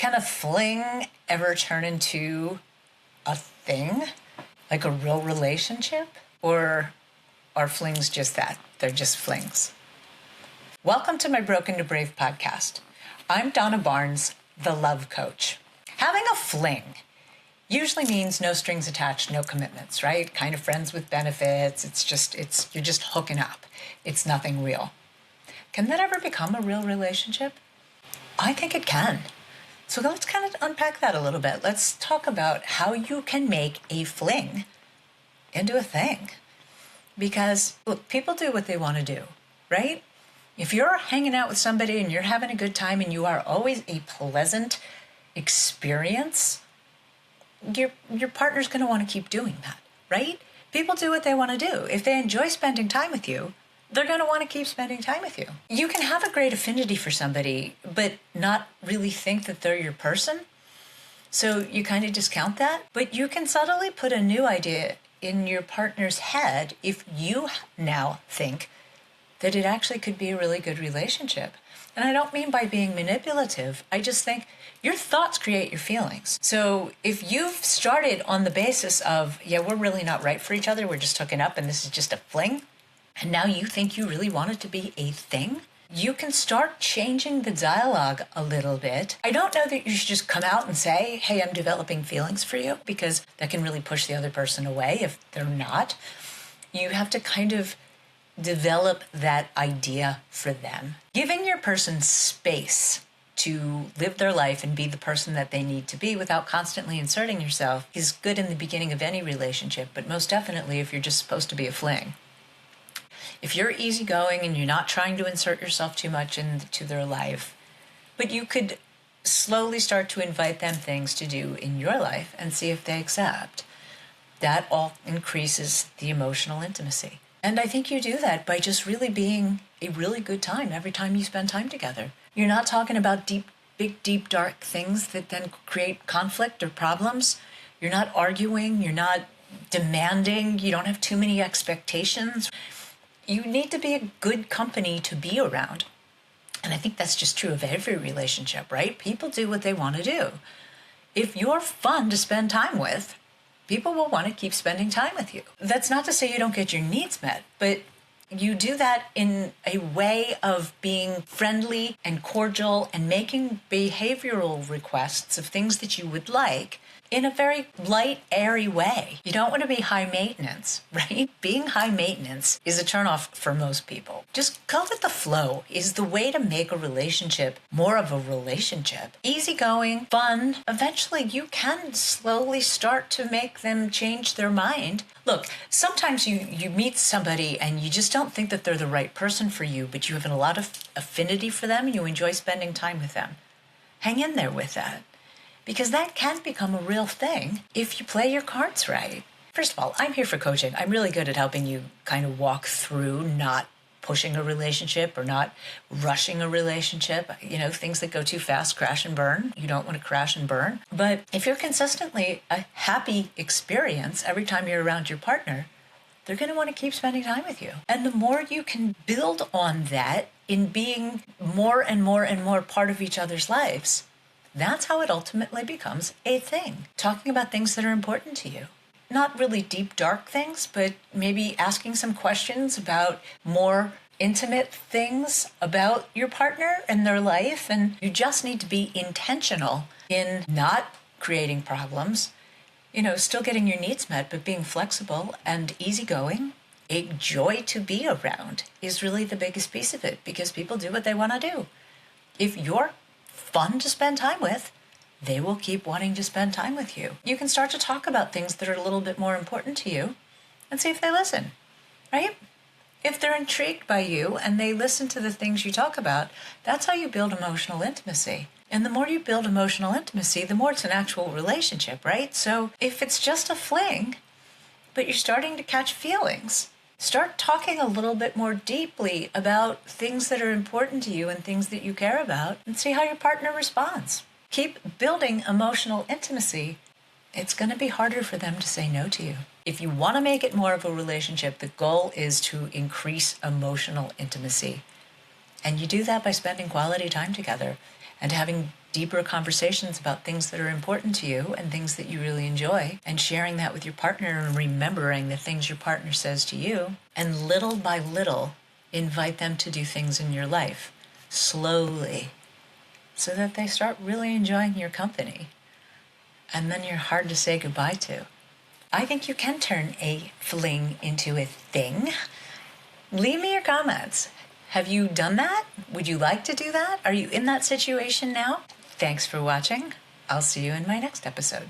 Can a fling ever turn into a thing? Like a real relationship? Or are flings just that? They're just flings. Welcome to my Broken to Brave podcast. I'm Donna Barnes, the love coach. Having a fling usually means no strings attached, no commitments, right? Kind of friends with benefits. You're just hooking up. It's nothing real. Can that ever become a real relationship? I think it can. So let's kind of unpack that a little bit. Let's talk about how you can make a fling into a thing. Because, look, people do what they want to do, right? If you're hanging out with somebody and you're having a good time and you are always a pleasant experience, your partner's going to want to keep doing that, right? People do what they want to do. If they enjoy spending time with you, they're going to want to keep spending time with you. You can have a great affinity for somebody, but not really think that they're your person. So you kind of discount that. But you can subtly put a new idea in your partner's head if you now think that it actually could be a really good relationship. And I don't mean by being manipulative. I just think your thoughts create your feelings. So if you've started on the basis of, yeah, we're really not right for each other, we're just hooking up and this is just a fling, and now you think you really want it to be a thing, you can start changing the dialogue a little bit. I don't know that you should just come out and say, hey, I'm developing feelings for you, because that can really push the other person away if they're not. You have to kind of develop that idea for them. Giving your person space to live their life and be the person that they need to be without constantly inserting yourself is good in the beginning of any relationship, but most definitely if you're just supposed to be a fling. If you're easygoing and you're not trying to insert yourself too much into their life, but you could slowly start to invite them things to do in your life and see if they accept, that all increases the emotional intimacy. And I think you do that by just really being a really good time every time you spend time together. You're not talking about deep, dark things that then create conflict or problems. You're not arguing. You're not demanding. You don't have too many expectations. You need to be a good company to be around. And I think that's just true of every relationship, right? People do what they want to do. If you're fun to spend time with, people will want to keep spending time with you. That's not to say you don't get your needs met, but you do that in a way of being friendly and cordial and making behavioral requests of things that you would like in a very light, airy way. You don't want to be high maintenance, right? Being high maintenance is a turnoff for most people. Just go with the flow is the way to make a relationship more of a relationship. Easygoing, fun. Eventually you can slowly start to make them change their mind. Look, sometimes you meet somebody and you just don't think that they're the right person for you, but you have a lot of affinity for them and you enjoy spending time with them. Hang in there with that. Because that can become a real thing if you play your cards right. First of all, I'm here for coaching. I'm really good at helping you kind of walk through not pushing a relationship or not rushing a relationship. You know, things that go too fast, crash and burn. You don't want to crash and burn. But if you're consistently a happy experience every time you're around your partner, they're going to want to keep spending time with you. And the more you can build on that in being more and more and more part of each other's lives, that's how it ultimately becomes a thing. Talking about things that are important to you. Not really deep, dark things, but maybe asking some questions about more intimate things about your partner and their life. And you just need to be intentional in not creating problems, still getting your needs met, but being flexible and easygoing. A joy to be around is really the biggest piece of it, because people do what they want to do. If you're fun to spend time with, they will keep wanting to spend time with you. You can start to talk about things that are a little bit more important to you and see if they listen, right? If they're intrigued by you and they listen to the things you talk about, that's how you build emotional intimacy. And the more you build emotional intimacy, the more it's an actual relationship, right? So if it's just a fling, but you're starting to catch feelings, start talking a little bit more deeply about things that are important to you and things that you care about, and see how your partner responds. Keep building emotional intimacy. It's going to be harder for them to say no to you. If you want to make it more of a relationship, the goal is to increase emotional intimacy. And you do that by spending quality time together and having deeper conversations about things that are important to you and things that you really enjoy, and sharing that with your partner and remembering the things your partner says to you. And little by little, invite them to do things in your life slowly so that they start really enjoying your company. And then you're hard to say goodbye to. I think you can turn a fling into a thing. Leave me your comments. Have you done that? Would you like to do that? Are you in that situation now? Thanks for watching. I'll see you in my next episode.